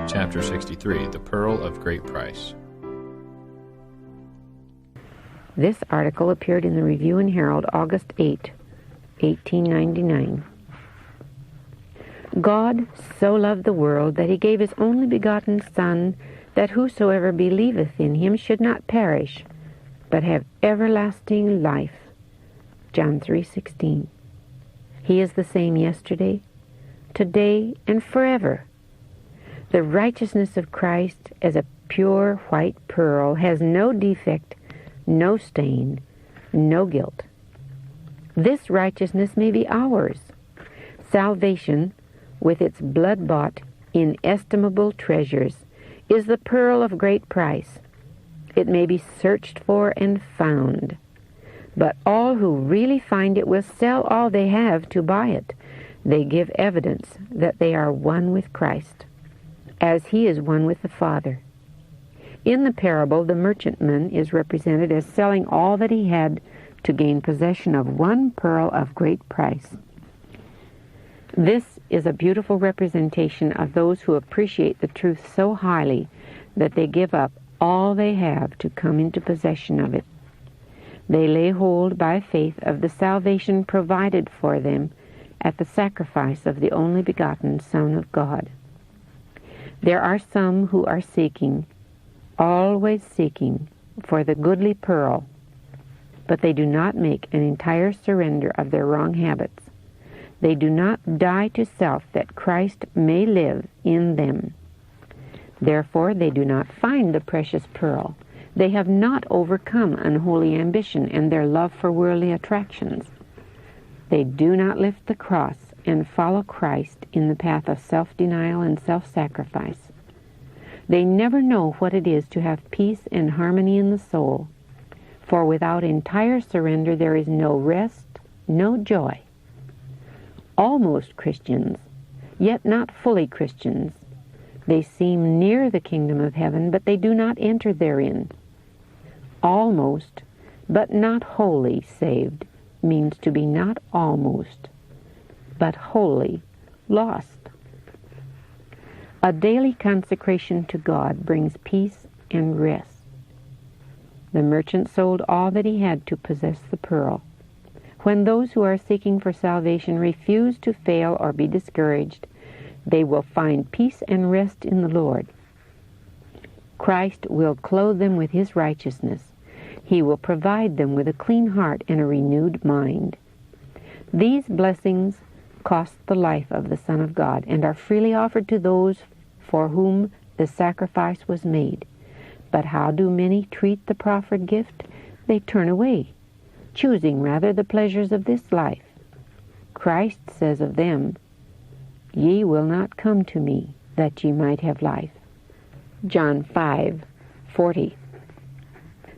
Chapter 63, The Pearl of Great Price. This article appeared in the Review and Herald, August 8, 1899. God so loved the world that he gave his only begotten Son, that whosoever believeth in him should not perish, but have everlasting life. John 3:16. He is the same yesterday, today, and forever. The righteousness of Christ as a pure white pearl has no defect, no stain, no guilt. This righteousness may be ours. Salvation, with its blood-bought, inestimable treasures, is the pearl of great price. It may be searched for and found, but all who really find it will sell all they have to buy it. They give evidence that they are one with Christ, as he is one with the Father. In the parable, the merchantman is represented as selling all that he had to gain possession of one pearl of great price. This is a beautiful representation of those who appreciate the truth so highly that they give up all they have to come into possession of it. They lay hold by faith of the salvation provided for them at the sacrifice of the only begotten Son of God. There are some who are seeking, always seeking, for the goodly pearl, but they do not make an entire surrender of their wrong habits. They do not die to self that Christ may live in them. Therefore, they do not find the precious pearl. They have not overcome unholy ambition and their love for worldly attractions. They do not lift the cross and follow Christ in the path of self-denial and self-sacrifice. They never know what it is to have peace and harmony in the soul, for without entire surrender there is no rest, no joy. Almost Christians, yet not fully Christians. They seem near the kingdom of heaven, but they do not enter therein. Almost, but not wholly saved, means to be not almost, but wholly lost. A daily consecration to God brings peace and rest. The merchant sold all that he had to possess the pearl. When those who are seeking for salvation refuse to fail or be discouraged, they will find peace and rest in the Lord. Christ will clothe them with his righteousness. He will provide them with a clean heart and a renewed mind. These blessings cost the life of the Son of God and are freely offered to those for whom the sacrifice was made. But how do many treat the proffered gift? They turn away, choosing rather the pleasures of this life. Christ says of them, "Ye will not come to me, that ye might have life." John 5:40.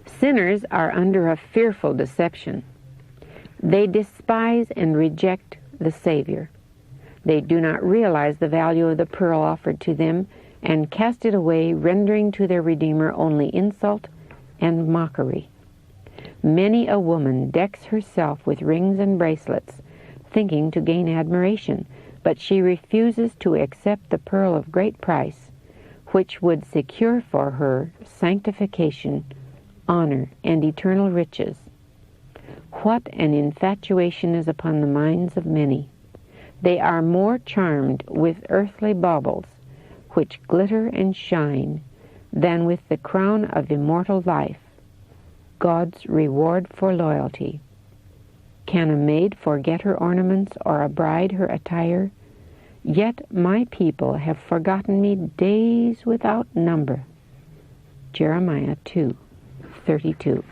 Sinners are under a fearful deception. They despise and reject the Savior. They do not realize the value of the pearl offered to them and cast it away, rendering to their Redeemer only insult and mockery. Many a woman decks herself with rings and bracelets, thinking to gain admiration, but she refuses to accept the pearl of great price, which would secure for her sanctification, honor, and eternal riches. What an infatuation is upon the minds of many! They are more charmed with earthly baubles, which glitter and shine, than with the crown of immortal life, God's reward for loyalty. Can a maid forget her ornaments, or a bride her attire? Yet my people have forgotten me days without number. Jeremiah 2:32.